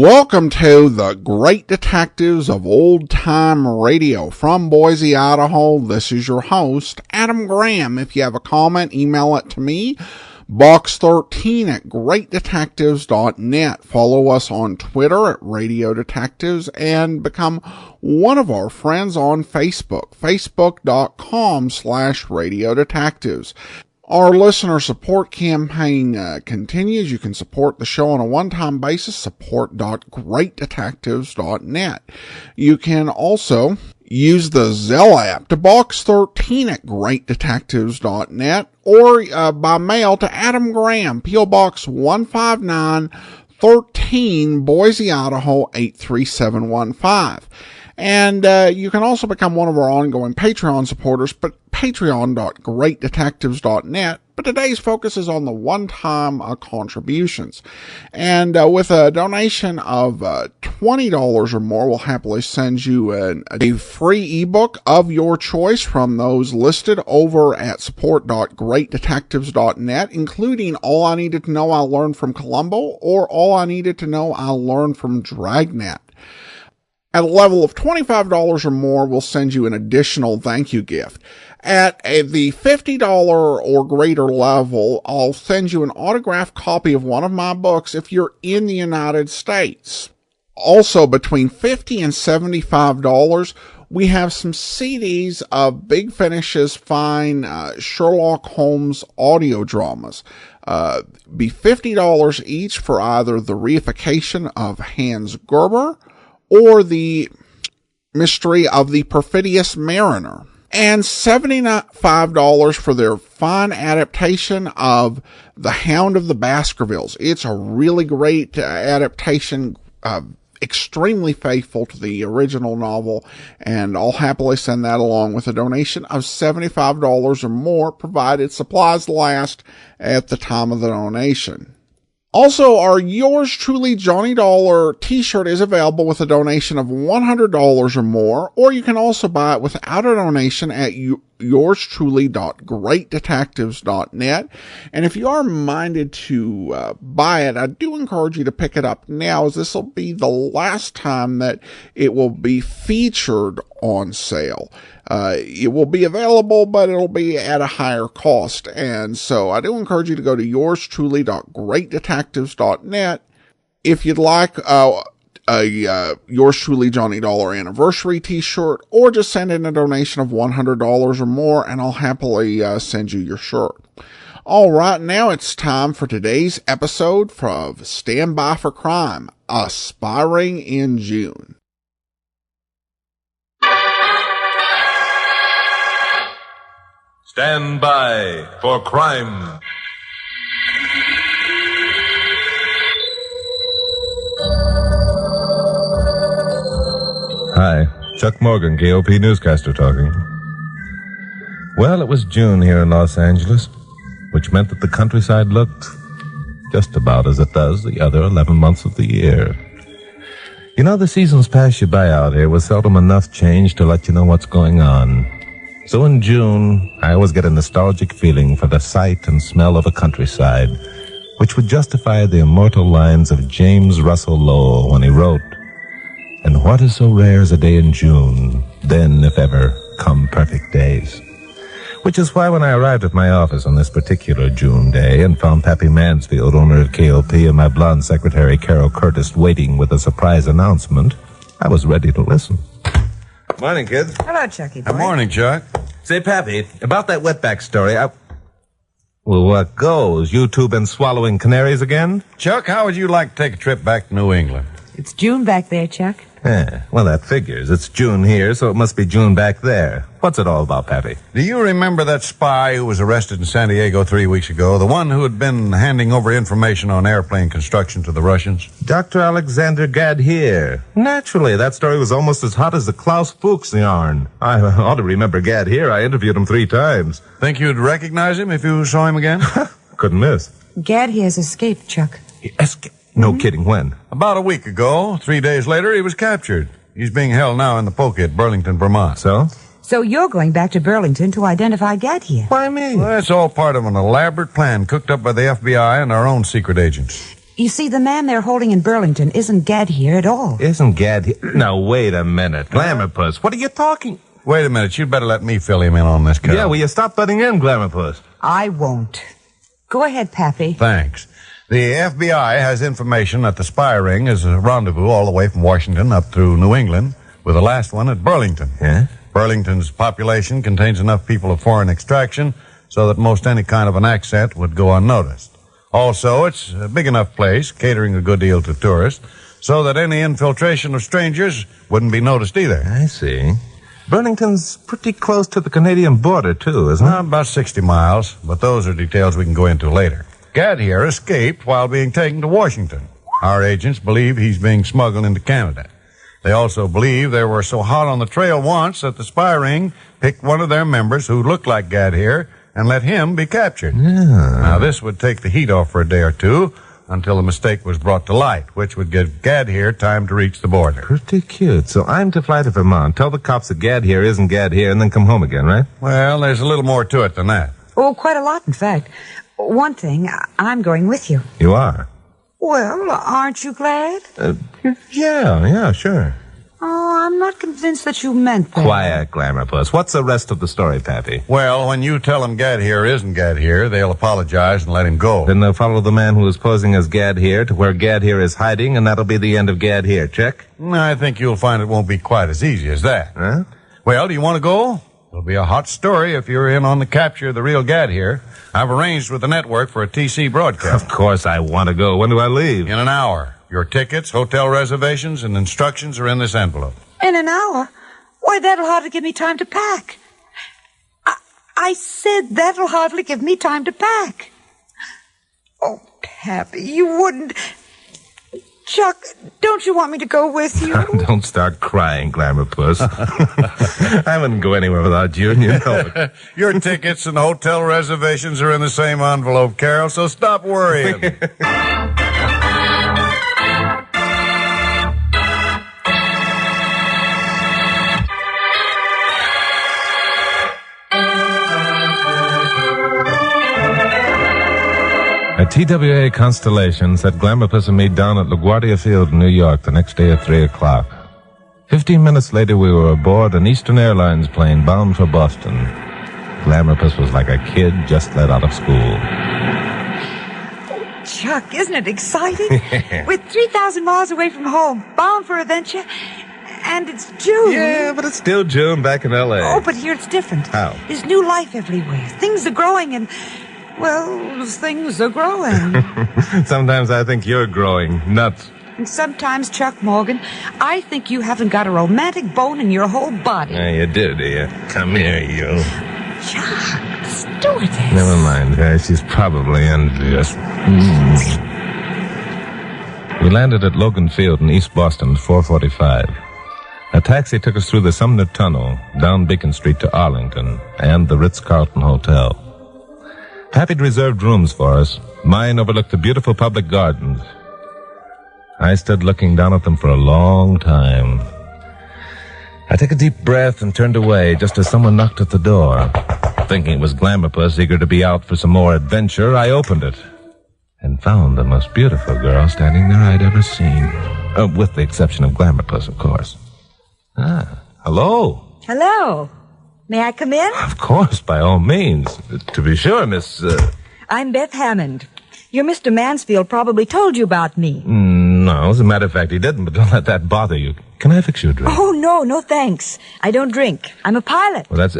Welcome to the Great Detectives of Old Time Radio from Boise, Idaho. This is your host, Adam Graham. If you have a comment, email it to me, box13@greatdetectives.net. Follow us on Twitter at Radio Detectives and become one of our friends on Facebook, facebook.com/Radio Detectives. Our listener support campaign continues. You can support the show on a one-time basis, support.greatdetectives.net. You can also use the Zelle app to box13@greatdetectives.net or by mail to Adam Graham, P.O. Box 15913, Boise, Idaho 83715. And you can also become one of our ongoing Patreon supporters, but patreon.greatdetectives.net. But today's focus is on the one-time contributions. And with a donation of $20 or more, we'll happily send you a free ebook of your choice from those listed over at support.greatdetectives.net, including All I Needed to Know I Learned from Columbo or All I Needed to Know I Learned from Dragnet. At a level of $25 or more, we'll send you an additional thank you gift. At the $50 or greater level, I'll send you an autographed copy of one of my books if you're in the United States. Also, between $50 and $75, we have some CDs of Big Finish's fine Sherlock Holmes audio dramas. Be $50 each for either the reification of Hans Gerber or the Mystery of the Perfidious Mariner, and $75 for their fine adaptation of The Hound of the Baskervilles. It's a really great adaptation, extremely faithful to the original novel, and I'll happily send that along with a donation of $75 or more, provided supplies last at the time of the donation. Also, our Yours Truly Johnny Dollar t-shirt is available with a donation of $100 or more, or you can also buy it without a donation at yourstruly.greatdetectives.net. And if you are minded to buy it, I do encourage you to pick it up now, as this will be the last time that it will be featured on sale. It will be available, but it'll be at a higher cost. And so I do encourage you to go to yourstruly.greatdetectives.net if you'd like Yours Truly Johnny Dollar anniversary t-shirt, or just send in a donation of $100 or more, and I'll happily send you your shirt. All right, now it's time for today's episode of Stand By for Crime, Aspiring in June. Stand by for crime. Hi, Chuck Morgan, KOP newscaster talking. Well, it was June here in Los Angeles, which meant that the countryside looked just about as it does the other 11 months of the year. You know, the seasons pass you by out here with seldom enough change to let you know what's going on. So in June, I always get a nostalgic feeling for the sight and smell of a countryside, which would justify the immortal lines of James Russell Lowell when he wrote, "And what is so rare as a day in June, then, if ever, come perfect days." Which is why when I arrived at my office on this particular June day and found Pappy Mansfield, owner of KOP, and my blonde secretary Carol Curtis waiting with a surprise announcement, I was ready to listen. Morning, kids. Hello, Chucky boy. Good morning, Chuck. Say, Pappy, about that wetback story, Well, what goes? You two been swallowing canaries again? Chuck, how would you like to take a trip back to New England? It's June back there, Chuck. Well, that figures. It's June here, so it must be June back there. What's it all about, Pappy? Do you remember that spy who was arrested in San Diego 3 weeks ago? The one who had been handing over information on airplane construction to the Russians? Dr. Alexander Gadd here. Naturally, that story was almost as hot as the Klaus Fuchs yarn. I ought to remember Gadd here. I interviewed him 3 times. Think you'd recognize him if you saw him again? Couldn't miss. Gadd he has escaped, Chuck. No kidding, when? About a week ago. 3 days later, he was captured. He's being held now in the poke at Burlington, Vermont. So? So you're going back to Burlington to identify Gadd here. Why me? Well, that's all part of an elaborate plan cooked up by the FBI and our own secret agents. You see, the man they're holding in Burlington isn't Gad here at all. Isn't Gad here? Now, wait a minute. Glamourpuss, what are you talking? Wait a minute. You'd better let me fill him in on this, Carol. Yeah, will you stop butting in, Glamourpuss? I won't. Go ahead, Pappy. Thanks. The FBI has information that the spy ring is a rendezvous all the way from Washington up through New England, with the last one at Burlington. Yeah? Burlington's population contains enough people of foreign extraction so that most any kind of an accent would go unnoticed. Also, it's a big enough place, catering a good deal to tourists, so that any infiltration of strangers wouldn't be noticed either. I see. Burlington's pretty close to the Canadian border, too, isn't it? About 60 miles, but those are details we can go into later. Gad here escaped while being taken to Washington. Our agents believe he's being smuggled into Canada. They also believe they were so hot on the trail once that the spy ring picked one of their members who looked like Gad here and let him be captured. Yeah. Now, this would take the heat off for a day or two until the mistake was brought to light, which would give Gad here time to reach the border. Pretty cute. So I'm to fly to Vermont, tell the cops that Gad here isn't Gad here, and then come home again, right? Well, there's a little more to it than that. Oh, quite a lot, in fact. One thing, I'm going with you. You are? Well, aren't you glad? Yeah, sure. Oh, I'm not convinced that you meant that. Quiet, Glamourpuss. What's the rest of the story, Pappy? Well, when you tell them Gad here isn't Gad here, they'll apologize and let him go. Then they'll follow the man who is posing as Gad here to where Gad here is hiding, and that'll be the end of Gad here. Check? I think you'll find it won't be quite as easy as that. Huh? Well, do you want to go? It'll be a hot story if you're in on the capture of the real Gad here. I've arranged with the network for a TC broadcast. Of course I want to go. When do I leave? In an hour. Your tickets, hotel reservations, and instructions are in this envelope. In an hour? Why, that'll hardly give me time to pack. I said that'll hardly give me time to pack. Oh, Pappy, you wouldn't... Chuck, don't you want me to go with you? Don't start crying, Glamourpuss. I wouldn't go anywhere without you, and you know it. Your tickets and hotel reservations are in the same envelope, Carol, so stop worrying. A TWA Constellation set Glamourpuss and me down at LaGuardia Field in New York the next day at 3 o'clock. 15 minutes later, we were aboard an Eastern Airlines plane bound for Boston. Glamourpuss was like a kid just let out of school. Chuck, isn't it exciting? We're 3,000 miles away from home, bound for adventure, and it's June. Yeah, but it's still June back in L.A. Oh, but here it's different. How? There's new life everywhere. Things are growing and... well, things are growing. Sometimes I think you're growing nuts. And sometimes, Chuck Morgan, I think you haven't got a romantic bone in your whole body. Yeah, you do you? Come here, you. Chuck, the stewardess. Never mind her. She's probably envious. We landed at Logan Field in East Boston at 4:45. A taxi took us through the Sumner Tunnel, down Beacon Street to Arlington, and the Ritz-Carlton Hotel. Pappy'd reserved rooms for us. Mine overlooked the beautiful public gardens. I stood looking down at them for a long time. I took a deep breath and turned away just as someone knocked at the door. Thinking it was Glamourpuss, eager to be out for some more adventure, I opened it and found the most beautiful girl standing there I'd ever seen. With the exception of Glamourpuss, of course. Hello. Hello. May I come in? Of course, by all means. To be sure, Miss... I'm Beth Hammond. Your Mr. Mansfield probably told you about me. No, as a matter of fact, he didn't, but don't let that bother you. Can I fix you a drink? Oh, no thanks. I don't drink. I'm a pilot. Well, that's...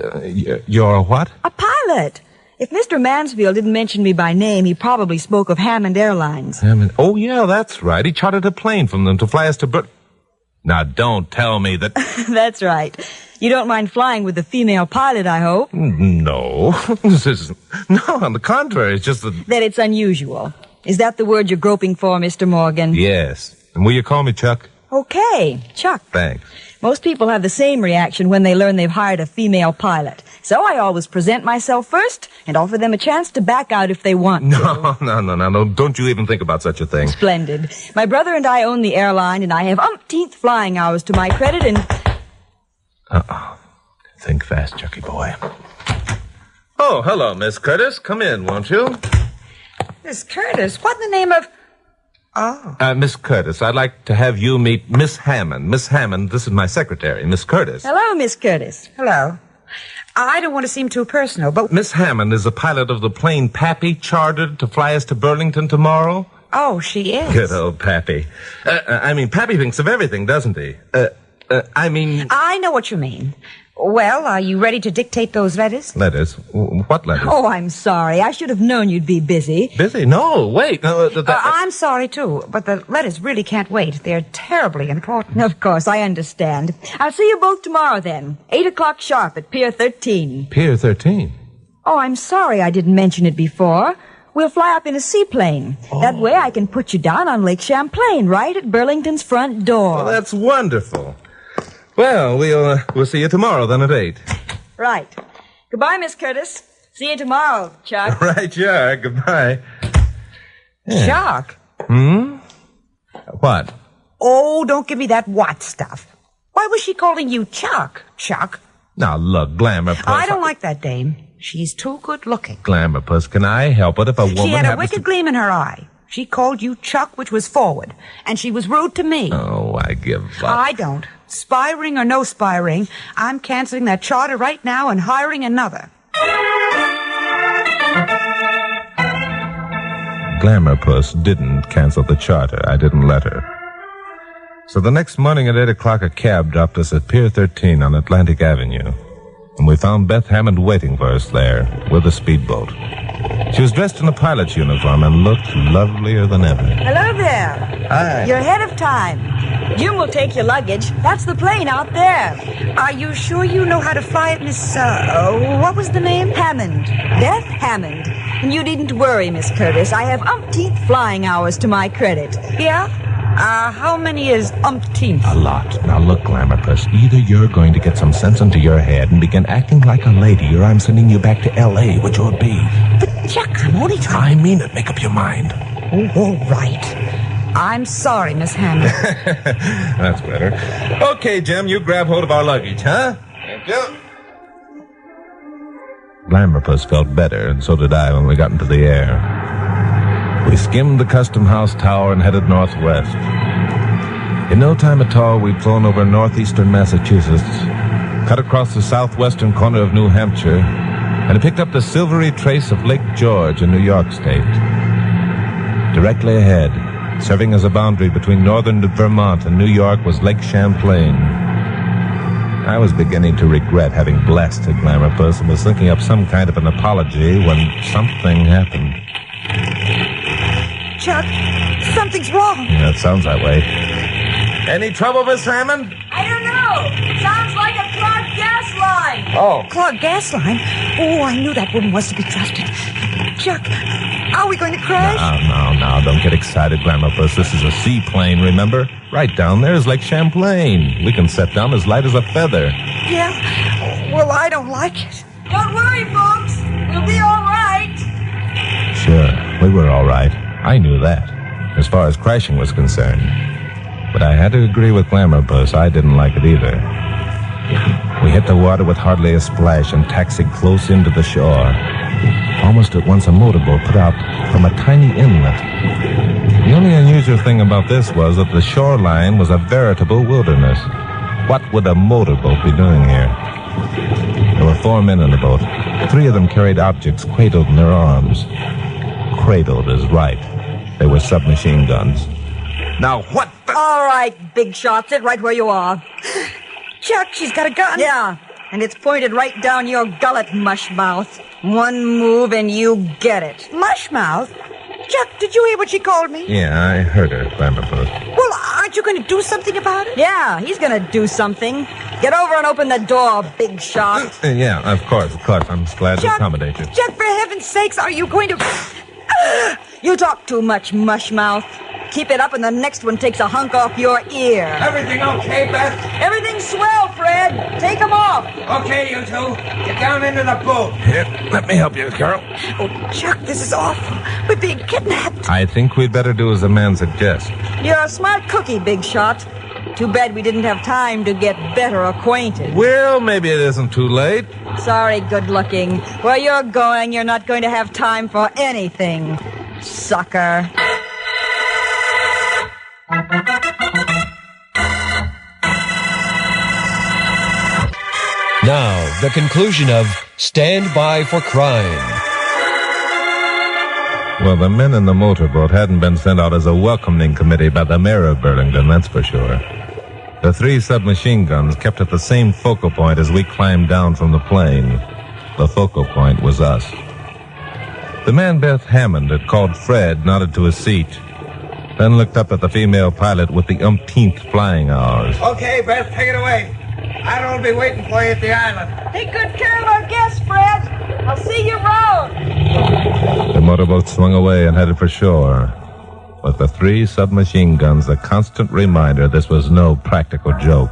you're a what? A pilot. If Mr. Mansfield didn't mention me by name, he probably spoke of Hammond Airlines. Hammond... Oh, yeah, that's right. He chartered a plane from them to fly us to Now, don't tell me that... That's right. You don't mind flying with a female pilot, I hope? No. This isn't... No, on the contrary, it's just that... That it's unusual. Is that the word you're groping for, Mr. Morgan? Yes. And will you call me Chuck? Okay, Chuck. Thanks. Most people have the same reaction when they learn they've hired a female pilot. So I always present myself first and offer them a chance to back out if they want to. No. Don't you even think about such a thing. Splendid. My brother and I own the airline, and I have umpteenth flying hours to my credit, and... Uh-oh. Think fast, Chucky boy. Oh, hello, Miss Curtis. Come in, won't you? Miss Curtis, what in the name of... Oh. Miss Curtis, I'd like to have you meet Miss Hammond. Miss Hammond, this is my secretary, Miss Curtis. Hello, Miss Curtis. Hello. I don't want to seem too personal, but... Miss Hammond is the pilot of the plane Pappy chartered to fly us to Burlington tomorrow. Oh, she is. Good old Pappy. Pappy thinks of everything, doesn't he? I know what you mean. Well, are you ready to dictate those letters? Letters? What letters? Oh, I'm sorry. I should have known you'd be busy. Busy? No, wait. I'm sorry, too, but the letters really can't wait. They're terribly important. Of course, I understand. I'll see you both tomorrow, then. 8 o'clock sharp at Pier 13. Pier 13? Oh, I'm sorry I didn't mention it before. We'll fly up in a seaplane. Oh. That way I can put you down on Lake Champlain, right at Burlington's front door. Well, that's wonderful. Well, we'll see you tomorrow, then, at 8. Right. Goodbye, Miss Curtis. See you tomorrow, Chuck. Right, Chuck. Goodbye. Yeah. Chuck? What? Oh, don't give me that what stuff. Why was she calling you Chuck? Chuck? Now, look, Glamour Puss. I don't like that dame. She's too good looking. Glamour Puss, can I help it if a woman She had a wicked gleam in her eye. She called you Chuck, which was forward, and she was rude to me. Oh, I give up. I don't. Spy ring or no spy ring, I'm canceling that charter right now and hiring another. Glamour Puss didn't cancel the charter. I didn't let her. So the next morning at 8 o'clock, a cab dropped us at Pier 13 on Atlantic Avenue. And we found Beth Hammond waiting for us there with a speedboat. She was dressed in a pilot's uniform and looked lovelier than ever. Hello there. Hi. You're ahead of time. Jim will take your luggage. That's the plane out there. Are you sure you know how to fly it, Miss, what was the name? Hammond. Beth Hammond. And you needn't worry, Miss Curtis. I have umpteenth flying hours to my credit. Yeah? How many is umpteenth? A lot. Now look, Glamour Puss, either you're going to get some sense into your head and begin acting like a lady, or I'm sending you back to L.A., which would be... But, Chuck, I'm only trying... I mean it. Make up your mind. Oh, all right. I'm sorry, Miss Hammond. That's better. Okay, Jim, you grab hold of our luggage, huh? Thank you. Glamour Puss felt better, and so did I when we got into the air. We skimmed the Custom House Tower and headed northwest. In no time at all, we'd flown over northeastern Massachusetts, cut across the southwestern corner of New Hampshire, and picked up the silvery trace of Lake George in New York State. Directly ahead, serving as a boundary between northern Vermont and New York, was Lake Champlain. I was beginning to regret having blasted Glamour Puss and was thinking up some kind of an apology when something happened. Chuck, something's wrong. Yeah, it sounds that way. Any trouble, Miss Hammond? I don't know. Sounds like a clogged gas line. Oh. Clogged gas line? Oh, I knew that woman was to be trusted. Chuck, are we going to crash? No, don't get excited, Glamour Puss. This is a seaplane, remember? Right down there is Lake Champlain. We can set down as light as a feather. Yeah? Well, I don't like it. Don't worry, folks. We'll be all right. Sure, we were all right. I knew that, as far as crashing was concerned. But I had to agree with Glamour Puss. I didn't like it either. We hit the water with hardly a splash and taxied close into the shore. Almost at once, a motorboat put out from a tiny inlet. The only unusual thing about this was that the shoreline was a veritable wilderness. What would a motorboat be doing here? There were 4 men in the boat. 3 of them carried objects cradled in their arms. Cradled is right. They were submachine guns. Now what the... All right, big shot. Sit right where you are. Chuck, she's got a gun. Yeah, and it's pointed right down your gullet, mushmouth. One move and you get it. Mushmouth? Chuck, did you hear what she called me? Yeah, I heard her, Glamour Puss. Well, aren't you going to do something about it? Yeah, he's going to do something. Get over and open the door, big shot. Yeah, of course. I'm glad to accommodate you. Chuck, for heaven's sakes, are you going to... You talk too much, mushmouth. Keep it up and the next one takes a hunk off your ear. Everything okay, Beth? Everything's swell, Fred. Take 'em off. Okay, you two. Get down into the boat. Here, let me help you, Carol. Oh, Chuck, this is awful. We're being kidnapped. I think we'd better do as the man suggests. You're a smart cookie, big shot. Too bad we didn't have time to get better acquainted. Well, maybe it isn't too late. Sorry, good-looking. Where you're going, you're not going to have time for anything, sucker. Now, the conclusion of Stand By for Crime. Well, the men in the motorboat hadn't been sent out as a welcoming committee by the mayor of Burlington, that's for sure. The 3 submachine guns kept at the same focal point as we climbed down from the plane. The focal point was us. The man Beth Hammond had called Fred nodded to his seat, then looked up at the female pilot with the umpteenth flying hours. Okay, Beth, take it away. I don't be waiting for you at the island. Take good care of our guests, Fred. I'll see you around. The motorboat swung away and headed for shore, with the 3 submachine guns a constant reminder this was no practical joke.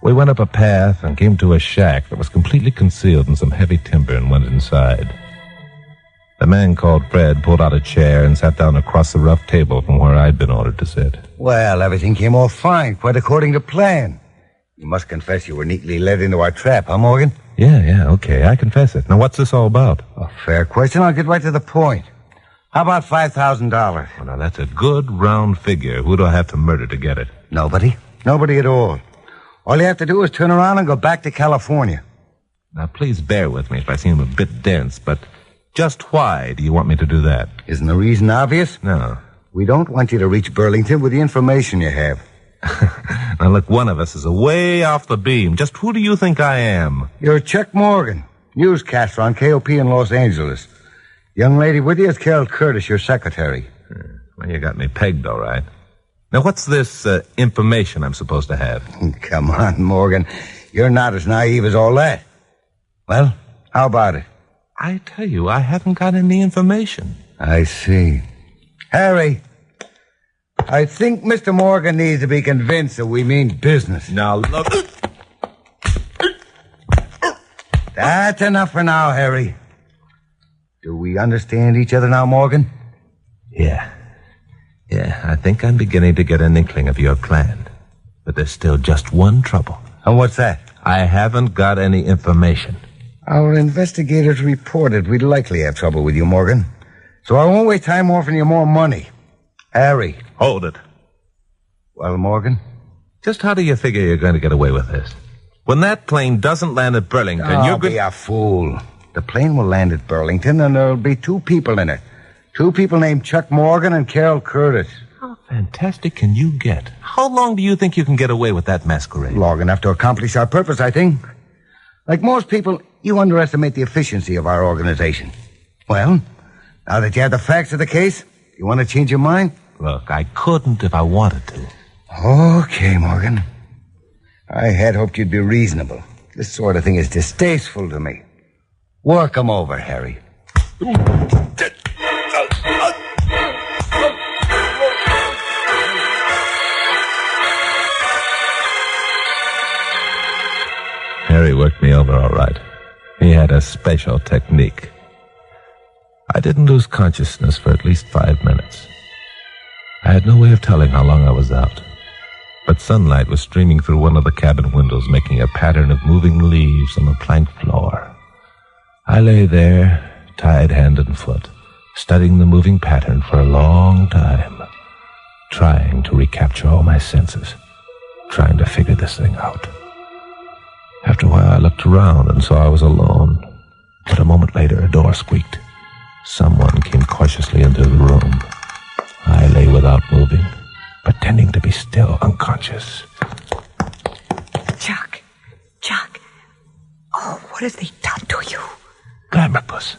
We went up a path and came to a shack that was completely concealed in some heavy timber and went inside. The man called Fred pulled out a chair and sat down across the rough table from where I'd been ordered to sit. Well, everything came off fine, quite according to plan. You must confess you were neatly led into our trap, huh, Morgan? Yeah, okay, I confess it. Now, what's this all about? A fair question. I'll get right to the point. How about $5,000? Well, now, that's a good round figure. Who do I have to murder to get it? Nobody. Nobody at all. All you have to do is turn around and go back to California. Now, please bear with me if I seem a bit dense, but just why do you want me to do that? Isn't the reason obvious? No. We don't want you to reach Burlington with the information you have. Now, look, one of us is way off the beam. Just who do you think I am? You're Chuck Morgan, newscaster on KOP in Los Angeles. Young lady with you is Carol Curtis, your secretary. Well, you got me pegged, all right. Now, what's this information I'm supposed to have? Come on, Morgan. You're not as naive as all that. Well, how about it? I tell you, I haven't got any information. I see. Harry, I think Mr. Morgan needs to be convinced that we mean business. Now, look. That's enough for now, Harry. Do we understand each other now, Morgan? Yeah, I think I'm beginning to get an inkling of your plan. But there's still just one trouble. And what's that? I haven't got any information. Our investigators reported we'd likely have trouble with you, Morgan. So I won't waste time offering you more money. Harry. Hold it. Well, Morgan? Just how do you figure you're going to get away with this? When that plane doesn't land at Burlington, you're going... Don't be a fool. The plane will land at Burlington, and there'll be 2 people in it. 2 people named Chuck Morgan and Carol Curtis. How fantastic can you get? How long do you think you can get away with that masquerade? Long enough to accomplish our purpose, I think. Like most people, you underestimate the efficiency of our organization. Well, now that you have the facts of the case, you want to change your mind? Look, I couldn't if I wanted to. Okay, Morgan. I had hoped you'd be reasonable. This sort of thing is distasteful to me. Work 'em over, Harry. Harry worked me over all right. He had a special technique. I didn't lose consciousness for at least 5 minutes. I had no way of telling how long I was out, but sunlight was streaming through one of the cabin windows, making a pattern of moving leaves on the plank floor. I lay there, tied hand and foot, studying the moving pattern for a long time, trying to recapture all my senses, trying to figure this thing out. After a while, I looked around and saw I was alone, but a moment later, a door squeaked. Someone came cautiously into the room. I lay without moving, pretending to be still unconscious. Chuck. Oh, what have they done to you? Glamorpuss,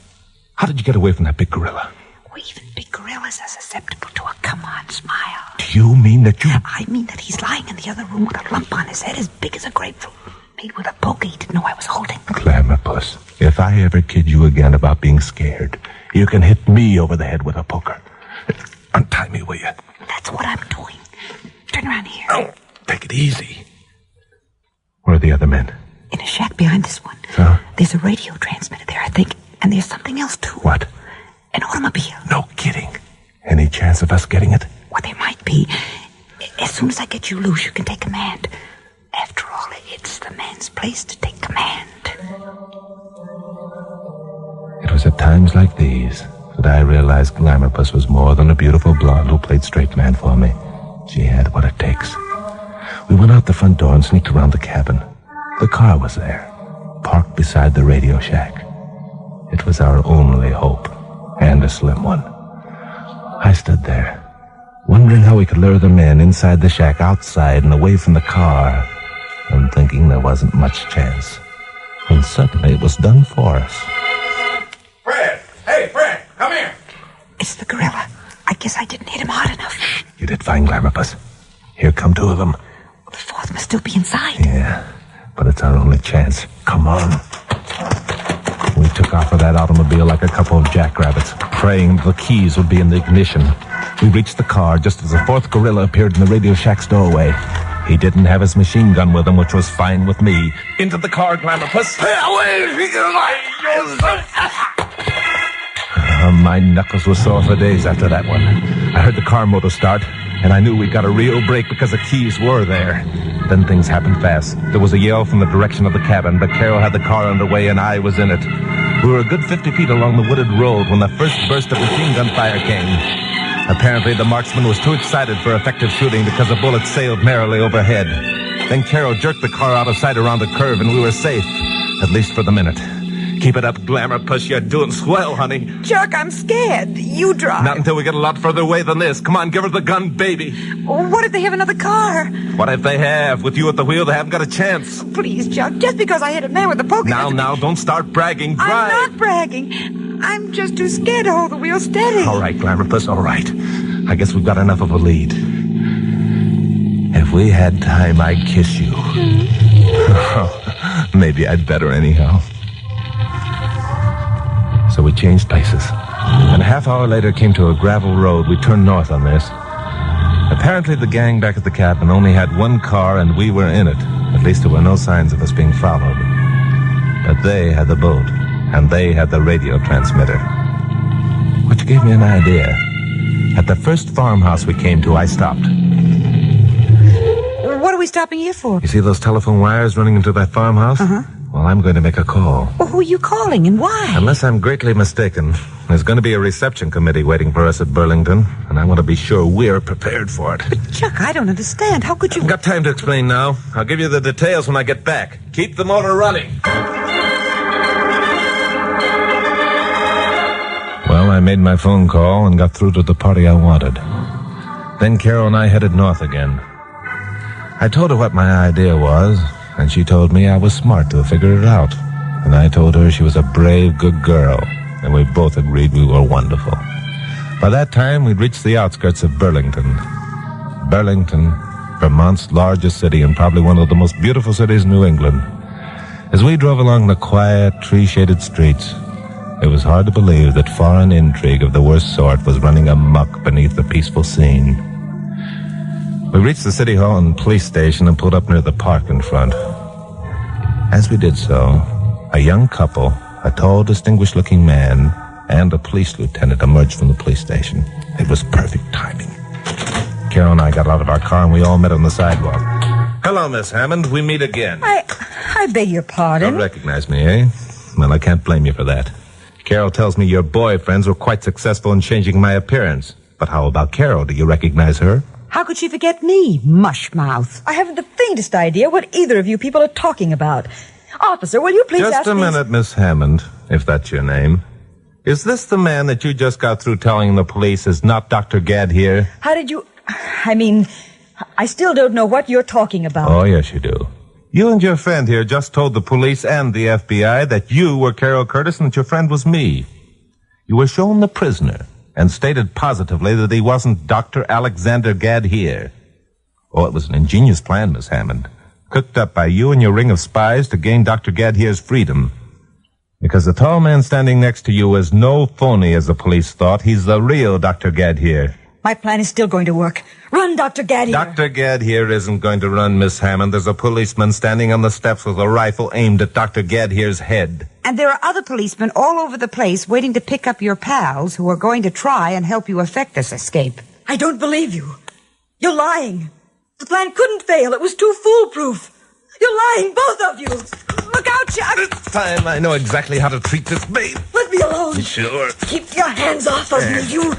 how did you get away from that big gorilla? Well, even big gorillas are susceptible to a come-on smile. Do you mean that you... I mean that he's lying in the other room with a lump on his head as big as a grapefruit, made with a poker he didn't know I was holding. Glamorpuss, if I ever kid you again about being scared, you can hit me over the head with a poker. Untie me, will you? That's what I'm doing. Turn around here. Oh, take it easy. Where are the other men? In a shack behind this one. So? There's a radio transmitter there, I think. And there's something else, too. What? An automobile. No kidding. Any chance of us getting it? Well, there might be. As soon as I get you loose, you can take command. After all, it's the man's place to take command. It was at times like these that I realized Glamorpuss was more than a beautiful blonde who played straight man for me. She had what it takes. We went out the front door and sneaked around the cabin. The car was there, parked beside the radio shack. It was our only hope, and a slim one. I stood there, wondering how we could lure them in inside the shack, outside and away from the car, and thinking there wasn't much chance. And suddenly it was done for us. Fred! Hey, Fred! Come here! It's the gorilla. I guess I didn't hit him hard enough. You did fine, Glamourpuss. Here come two of them. The fourth must still be inside. Yeah, but it's our only chance. Come on. We took off of that automobile like a couple of jackrabbits, praying the keys would be in the ignition. We reached the car just as the fourth gorilla appeared in the radio shack's doorway. He didn't have his machine gun with him, which was fine with me. Into the car, Glamourpuss. My knuckles were sore for days after that one. I heard the car motor start, and I knew we got a real break because the keys were there. Then things happened fast. There was a yell from the direction of the cabin, but Carol had the car underway and I was in it. We were a good 50 feet along the wooded road when the first burst of machine gun fire came. Apparently, the marksman was too excited for effective shooting because the bullets sailed merrily overhead. Then Carol jerked the car out of sight around the curve and we were safe, at least for the minute. Keep it up, Glamourpuss. You're doing swell, honey. Chuck, I'm scared. You drive. Not until we get a lot further away than this. Come on, give her the gun, baby. What if they have another car? What if they have? With you at the wheel, they haven't got a chance. Please, Chuck, just because I hit a man with a poker... Now, don't start bragging. Drive. I'm not bragging. I'm just too scared to hold the wheel steady. All right, Glamourpuss, all right. I guess we've got enough of a lead. If we had time, I'd kiss you. Maybe I'd better anyhow. So we changed places. And a half hour later came to a gravel road. We turned north on this. Apparently the gang back at the cabin only had one car and we were in it. At least there were no signs of us being followed. But they had the boat, and they had the radio transmitter. Which gave me an idea. At the first farmhouse we came to, I stopped. What are we stopping here for? You see those telephone wires running into that farmhouse? Uh-huh. Well, I'm going to make a call. Well, who are you calling and why? Unless I'm greatly mistaken, there's going to be a reception committee waiting for us at Burlington, and I want to be sure we're prepared for it. But, Chuck, I don't understand. How could you... I've got time to explain now. I'll give you the details when I get back. Keep the motor running. Well, I made my phone call and got through to the party I wanted. Then Carol and I headed north again. I told her what my idea was, and she told me I was smart to have figured it out. And I told her she was a brave, good girl, and we both agreed we were wonderful. By that time, we'd reached the outskirts of Burlington. Burlington, Vermont's largest city and probably one of the most beautiful cities in New England. As we drove along the quiet, tree-shaded streets, it was hard to believe that foreign intrigue of the worst sort was running amok beneath the peaceful scene. We reached the city hall and police station and pulled up near the park in front. As we did so, a young couple, a tall, distinguished-looking man, and a police lieutenant emerged from the police station. It was perfect timing. Carol and I got out of our car and we all met on the sidewalk. Hello, Miss Hammond. We meet again. I beg your pardon? Don't recognize me, eh? Well, I can't blame you for that. Carol tells me your boyfriends were quite successful in changing my appearance. But how about Carol? Do you recognize her? How could she forget me, mushmouth? I haven't the faintest idea what either of you people are talking about. Officer, will you please ask Just a minute, Miss Hammond, if that's your name. Is this the man that you just got through telling the police is not Dr. Gadd here? How did you... I still don't know what you're talking about. Oh, yes, you do. You and your friend here just told the police and the FBI that you were Carol Curtis and that your friend was me. You were shown the prisoner and stated positively that he wasn't Dr. Alexander Gadd here. Oh, it was an ingenious plan, Miss Hammond, cooked up by you and your ring of spies to gain Dr. Gadd here's freedom. Because the tall man standing next to you is no phony, as the police thought. He's the real Dr. Gadd here. My plan is still going to work. Run, Dr. Gadd here. Dr. Gadd here isn't going to run, Miss Hammond. There's a policeman standing on the steps with a rifle aimed at Dr. Gadd here's head. And there are other policemen all over the place waiting to pick up your pals who are going to try and help you effect this escape. I don't believe you. You're lying. The plan couldn't fail. It was too foolproof. You're lying, both of you. Look out, Chuck. This time I know exactly how to treat this babe. Let me alone. Sure. Keep your hands off of me, you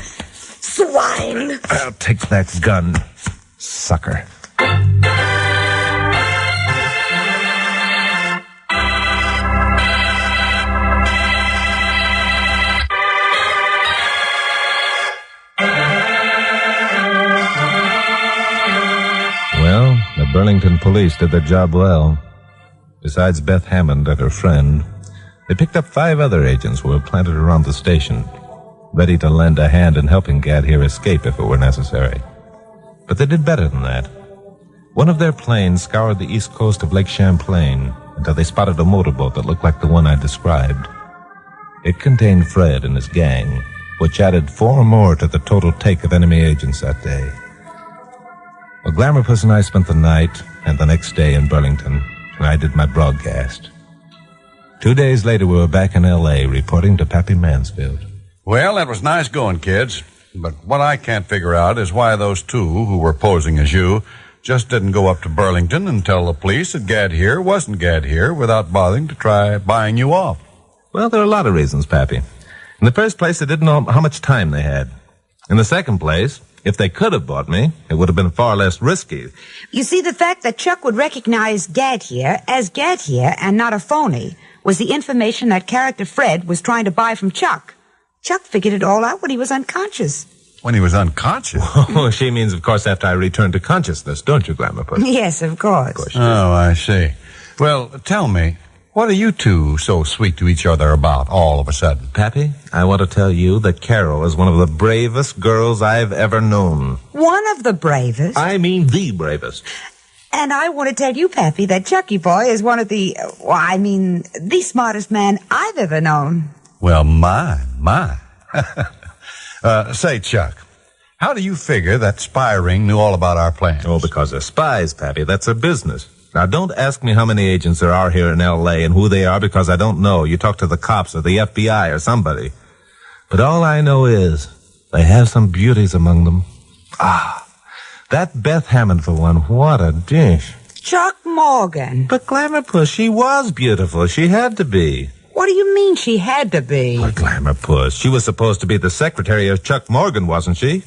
swine. I'll take that gun, sucker. police did their job well. Besides Beth Hammond and her friend, they picked up 5 other agents who were planted around the station, ready to lend a hand in helping Gad here escape if it were necessary. But they did better than that. One of their planes scoured the east coast of Lake Champlain until they spotted a motorboat that looked like the one I described. It contained Fred and his gang, which added 4 more to the total take of enemy agents that day. Well, Glamourpuss and I spent the night and the next day in Burlington, and I did my broadcast. 2 days later, we were back in L.A. reporting to Pappy Mansfield. Well, that was nice going, kids. But what I can't figure out is why those 2 who were posing as you just didn't go up to Burlington and tell the police that Gad here wasn't Gad here without bothering to try buying you off. Well, there are a lot of reasons, Pappy. In the first place, they didn't know how much time they had. In the second place, if they could have bought me, it would have been far less risky. You see, the fact that Chuck would recognize Gad here as Gad here and not a phony was the information that character Fred was trying to buy from Chuck. Chuck figured it all out when he was unconscious. When he was unconscious? Oh, she means, of course, after I returned to consciousness, don't you, Glamourpuss? Yes, of course. Oh, I see. Well, tell me, what are you 2 so sweet to each other about all of a sudden? Pappy, I want to tell you that Carol is one of the bravest girls I've ever known. One of the bravest? I mean the bravest. And I want to tell you, Pappy, that Chucky Boy is one of the smartest man I've ever known. Well, my. Say, Chuck, how do you figure that spy ring knew all about our plans? Oh, because they're spies, Pappy. That's their business. Now, don't ask me how many agents there are here in L.A. and who they are, because I don't know. You talk to the cops or the FBI or somebody. But all I know is they have some beauties among them. That Beth Hammond, for one, what a dish. Chuck Morgan. But Glamourpuss, she was beautiful. She had to be. What do you mean she had to be? But Glamourpuss, she was supposed to be the secretary of Chuck Morgan, wasn't she?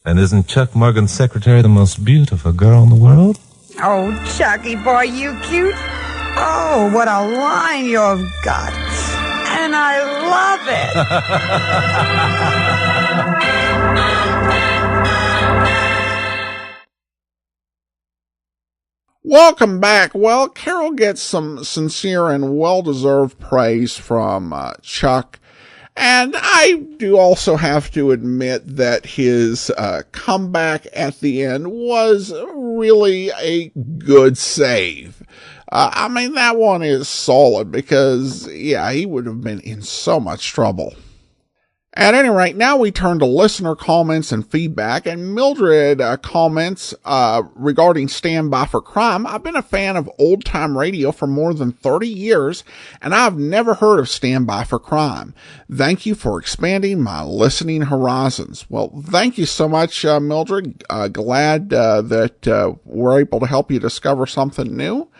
And isn't Chuck Morgan's secretary the most beautiful girl in the world? Oh, Chucky boy, you cute. Oh, what a line you've got. And I love it. Welcome back. Well, Carol gets some sincere and well-deserved praise from Chuck. And I do also have to admit that his comeback at the end was really a good save. That one is solid because, he would have been in so much trouble. At any rate, now we turn to listener comments and feedback, and Mildred comments regarding Stand By for Crime. I've been a fan of old-time radio for more than 30 years, and I've never heard of Stand By for Crime. Thank you for expanding my listening horizons. Well, thank you so much, Mildred. Glad that we're able to help you discover something new.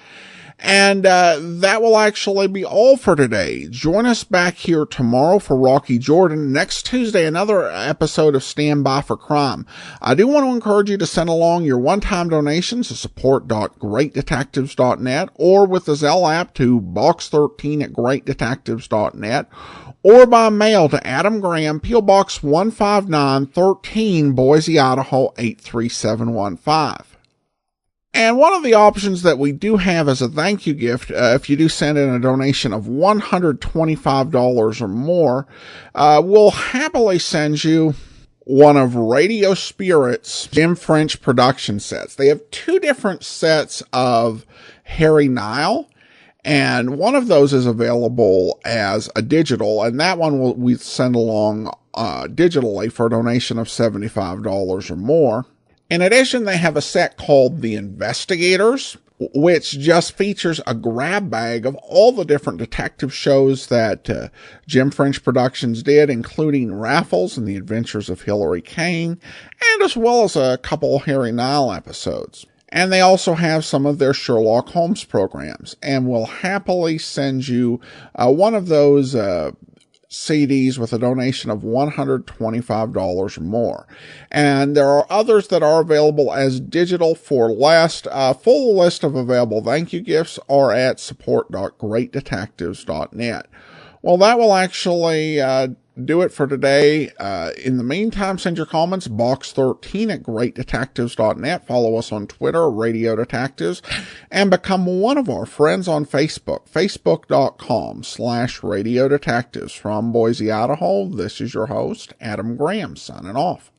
And that will actually be all for today. Join us back here tomorrow for Rocky Jordan. Next Tuesday, another episode of Stand By for Crime. I do want to encourage you to send along your one-time donations to support.greatdetectives.net or with the Zelle app to box13@greatdetectives.net or by mail to Adam Graham, P.O. Box 15913, Boise, Idaho 83715. And one of the options that we do have as a thank you gift, if you do send in a donation of $125 or more, we'll happily send you one of Radio Spirit's Jim French production sets. They have 2 different sets of Harry Nile, and one of those is available as a digital, and that one we send along digitally for a donation of $75 or more. In addition, they have a set called The Investigators, which just features a grab bag of all the different detective shows that Jim French Productions did, including Raffles and The Adventures of Hilary Kane, and as well as a couple Harry Nile episodes. And they also have some of their Sherlock Holmes programs, and will happily send you one of those CDs with a donation of $125 or more. And there are others that are available as digital for less. Full list of available thank you gifts are at support.greatdetectives.net. Well, that will actually do it for today. In the meantime, send your comments, box13 at greatdetectives.net. Follow us on Twitter, Radio Detectives, and become one of our friends on Facebook, facebook.com/Radio Detectives. From Boise, Idaho, this is your host, Adam Graham, signing off.